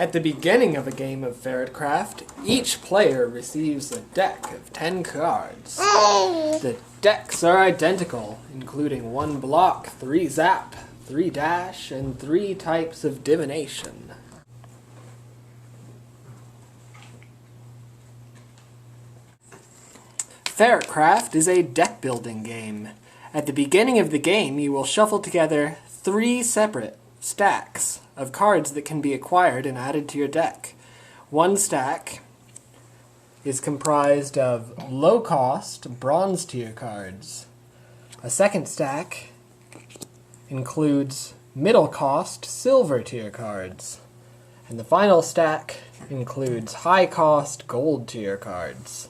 At the beginning of a game of Ferretcraft, each player receives a deck of 10 cards. The decks are identical, including 1 block, 3 zap, 3 dash, and 3 types of divination. Ferretcraft is a deck-building game. At the beginning of the game, you will shuffle together 3 separate stacks of cards that can be acquired and added to your deck. One stack is comprised of low-cost bronze tier cards. A second stack includes middle-cost silver tier cards. And the final stack includes high-cost gold tier cards.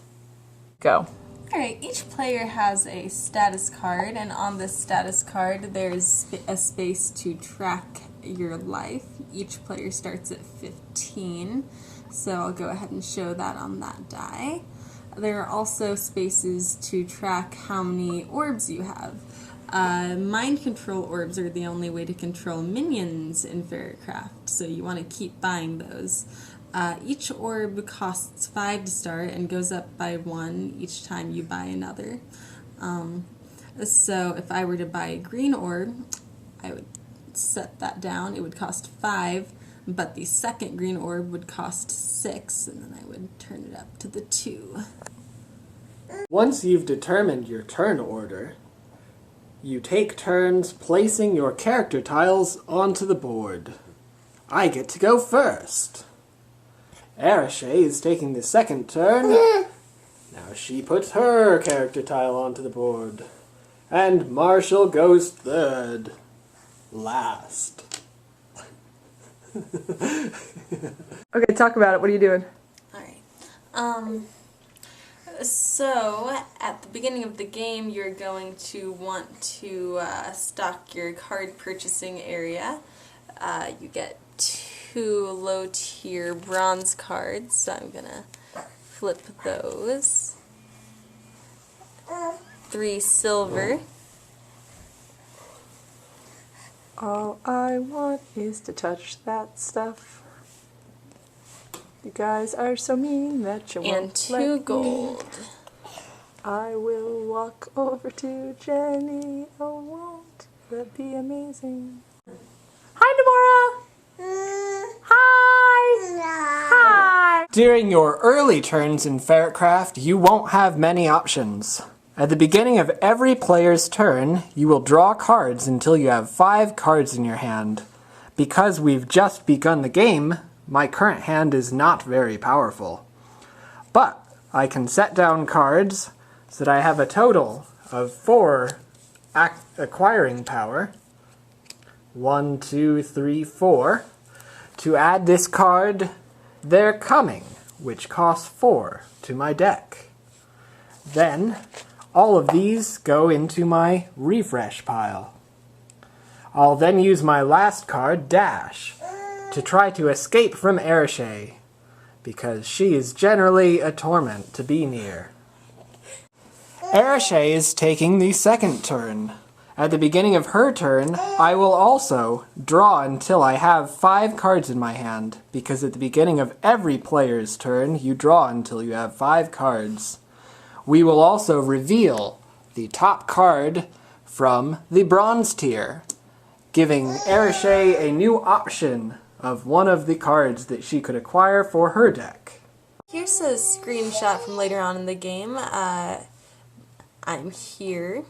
Go. Alright, each player has a status card, and on this status card there's a space to track your life. Each player starts at 15, so I'll go ahead and show that on that die. There are also spaces to track how many orbs you have. Mind control orbs are the only way to control minions in Ferretcraft, so you want to keep buying those. Each orb costs 5 to start and goes up by 1 each time you buy another. So if I were to buy a green orb, I would set that down. It would cost 5, but the second green orb would cost 6, and then I would turn it up to the 2. Once you've determined your turn order, you take turns placing your character tiles onto the board. I get to go first. Arishay is taking the second turn. Now she puts her character tile onto the board. And Marshall goes third. Last. Okay, talk about it. What are you doing? Alright. So, at the beginning of the game, you're going to want to stock your card purchasing area. You get 2 low-tier bronze cards, so I'm gonna flip those. 3 silver. All I want is to touch that stuff. You guys are so mean that you won't And 2 gold. I will walk over to Jenny. Oh, won't that be amazing? Hi, Deborah! Hi! During your early turns in Ferretcraft, you won't have many options. At the beginning of every player's turn, you will draw cards until you have 5 cards in your hand. Because we've just begun the game, my current hand is not very powerful. But I can set down cards so that I have a total of 4 acquiring power. 1, 2, 3, 4. To add this card, They're Coming, which costs 4 to my deck. Then, all of these go into my refresh pile. I'll then use my last card, Dash, to try to escape from Arishay, because she is generally a torment to be near. Arishay is taking the second turn. At the beginning of her turn, I will also draw until I have 5 cards in my hand, because at the beginning of every player's turn, you draw until you have 5 cards. We will also reveal the top card from the bronze tier, giving Arishay a new option of one of the cards that she could acquire for her deck. Here's a screenshot from later on in the game. I'm here,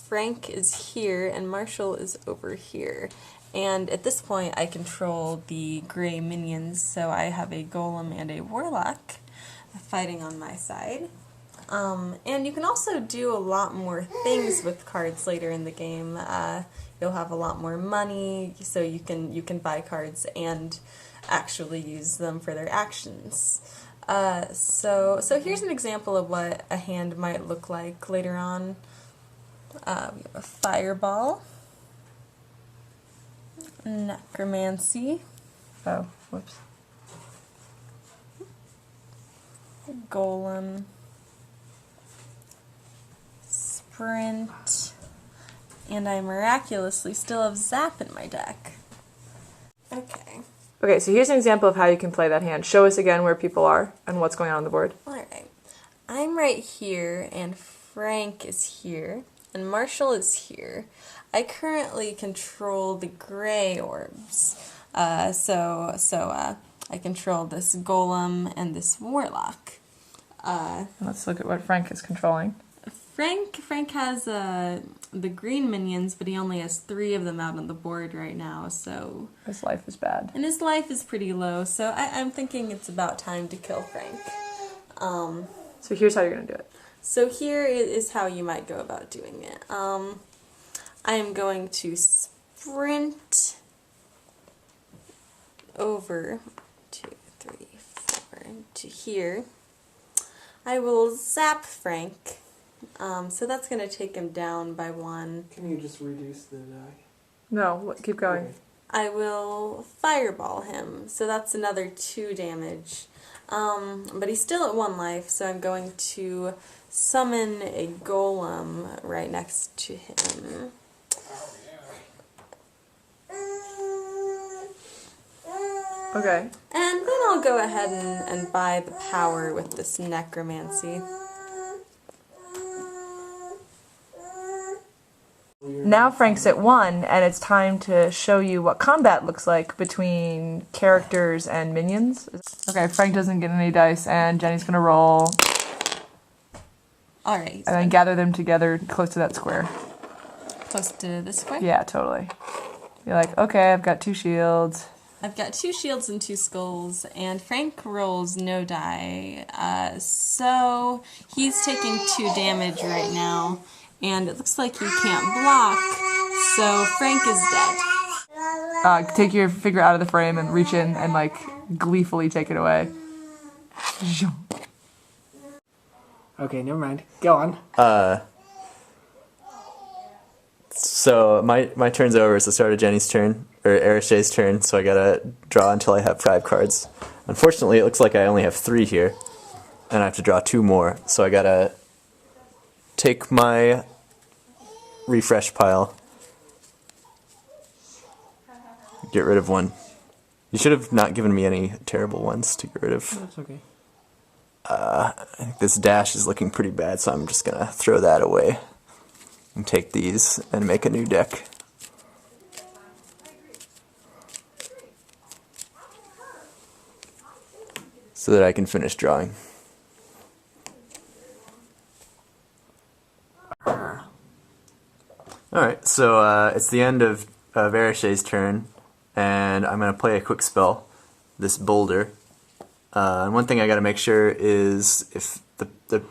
Frank is here, and Marshall is over here. And at this point I control the gray minions, so I have a golem and a warlock fighting on my side. And you can also do a lot more things with cards later in the game. You'll have a lot more money, so you can buy cards and actually use them for their actions. So here's an example of what a hand might look like later on. We have a fireball, necromancy, golem, sprint, and I miraculously still have zap in my deck. Okay. Okay, so here's an example of how you can play that hand. Show us again where people are and what's going on the board. Alright. I'm right here, and Frank is here, and Marshall is here. I currently control the gray orbs. So I control this golem and this warlock. Let's look at what Frank is controlling. Frank has the green minions, but he only has 3 of them out on the board right now, so... His life is bad. And his life is pretty low, so I'm thinking it's about time to kill Frank. So here's how you're going to do it. So here is how you might go about doing it. I am going to sprint over 2, 3, 4 to here. I will zap Frank. So that's going to take him down by 1. Can you just reduce the die? No, keep going. Okay. I will fireball him. So that's another 2 damage. But he's still at 1 life, so I'm going to summon a golem right next to him. Okay. And then I'll go ahead and buy the power with this necromancy. Now Frank's at 1, and it's time to show you what combat looks like between characters and minions. Okay, Frank doesn't get any dice, and Jenny's going to roll. Alright. And then gather them together close to that square. Close to this square? Yeah, totally. You're like, okay, I've got 2 shields. I've got 2 shields and 2 skulls, and Frank rolls no die. So he's taking 2 damage right now, and it looks like he can't block, so Frank is dead. Take your figure out of the frame and reach in and, like, gleefully take it away. Okay, never mind. Go on. So my turn's over. It's the start of Jenny's turn, or Erishay's turn, so I gotta draw until I have 5 cards. Unfortunately, it looks like I only have 3 here, and I have to draw 2 more, so I gotta take my refresh pile, get rid of 1. You should have not given me any terrible ones to get rid of. That's okay. I think this dash is looking pretty bad, so I'm just gonna throw that away and take these and make a new deck. So that I can finish drawing. Alright, so it's the end of Erishay's turn, and I'm going to play a quick spell, this boulder. And one thing I got to make sure is if the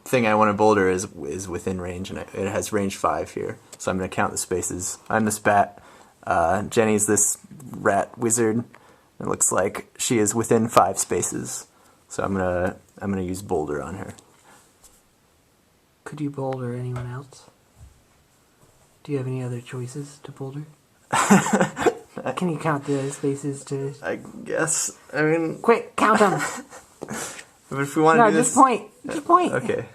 thing I want to boulder is within range, and it has range 5 here. So I'm going to count the spaces. I'm this bat. Jenny's this rat wizard. It looks like she is within 5 spaces. So I'm gonna use boulder on her. Could you boulder anyone else? Do you have any other choices to boulder? Can you count the spaces to... I guess. I mean... Quick, count them! But if we want to do this... just point. Just point. Okay.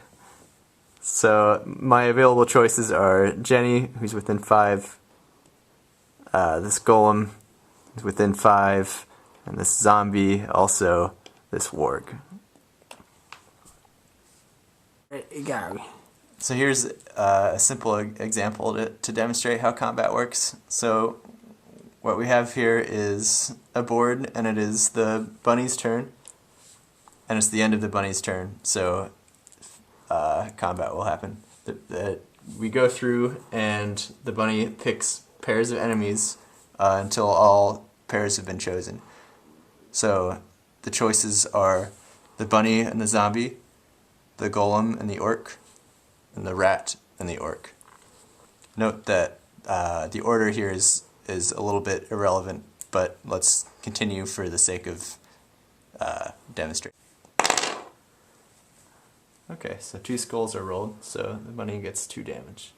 So my available choices are Jenny, who's within 5, this golem is within 5, and this zombie, also this warg. Go. So here's a simple example to demonstrate how combat works. So what we have here is a board, and it is the bunny's turn, and it's the end of the bunny's turn, so combat will happen. We go through, and the bunny picks pairs of enemies until all pairs have been chosen. So the choices are the bunny and the zombie, the golem and the orc, and the rat and the orc. Note that the order here is a little bit irrelevant, but let's continue for the sake of demonstrating. Okay, so 2 skulls are rolled, so the bunny gets 2 damage.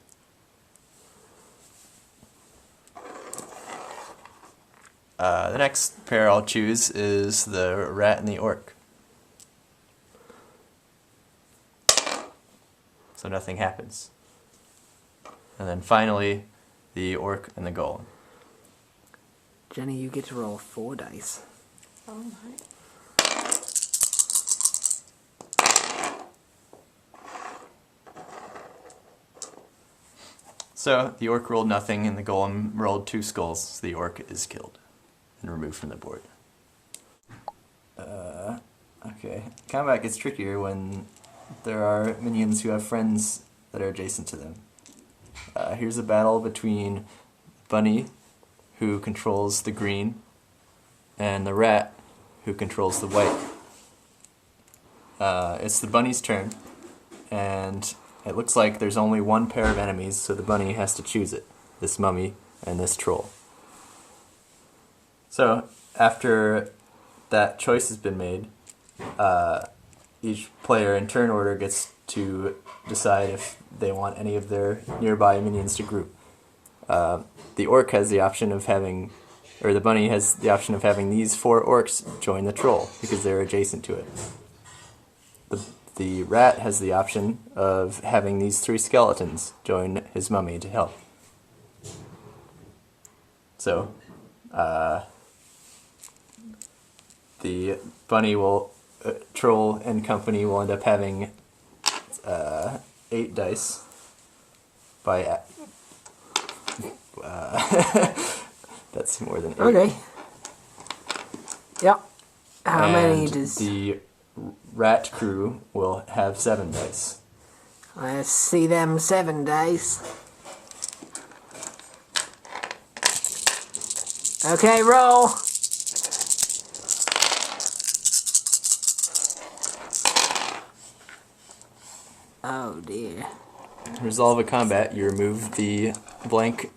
The next pair I'll choose is the rat and the orc. So nothing happens. And then finally, the orc and the golem. Jenny, you get to roll 4 dice. Oh my. So the orc rolled nothing, and the golem rolled 2 skulls. So the orc is killed and removed from the board. Okay. Combat gets trickier when there are minions who have friends that are adjacent to them. Here's a battle between Bunny, who controls the green, and the rat, who controls the white. It's the bunny's turn, and it looks like there's only one pair of enemies, so the bunny has to choose it. This mummy and this troll. So, after that choice has been made, each player in turn order gets to decide if they want any of their nearby minions to group. The orc has the option of having, or the bunny has the option of having these 4 orcs join the troll, because they're adjacent to it. The rat has the option of having these 3 skeletons join his mummy to help. So, the bunny will, troll and company will end up having 8 dice by that's more than 8. Okay. Yep. How many does... The rat crew will have 7 dice. Let's see them 7 dice. Okay, roll. Oh dear. Resolve a combat, you remove the blank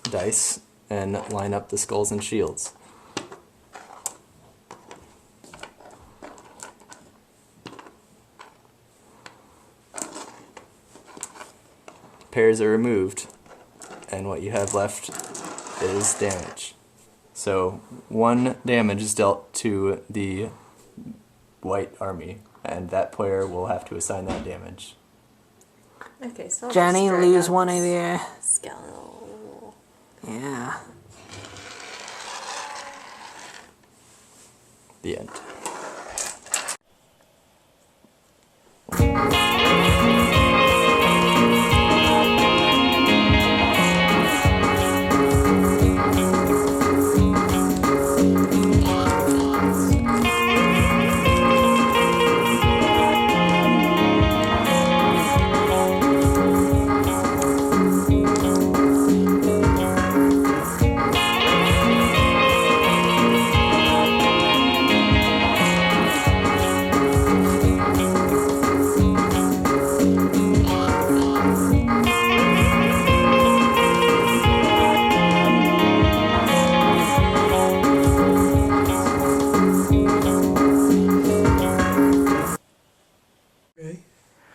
dice and line up the skulls and shields. Pairs are removed, and what you have left is damage. So 1 damage is dealt to the white army, and that player will have to assign that damage. Okay, so I'll Jenny, just drag lose out one of this your... skeletal. Yeah. The end.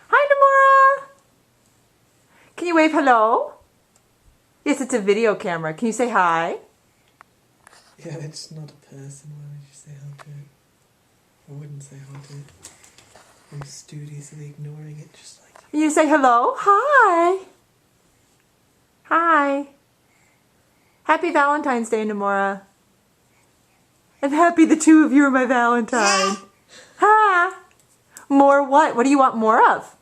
Hi, Nomura! Can you wave hello? Yes, it's a video camera. Can you say hi? Yeah, it's not a person. Why would you say hi to it? I wouldn't say hi to it. I'm studiously ignoring it just like that. You say hello? Hi! Hi. Happy Valentine's Day, Nomura. I'm happy the 2 of you are my Valentine. Ha! More what? What do you want more of?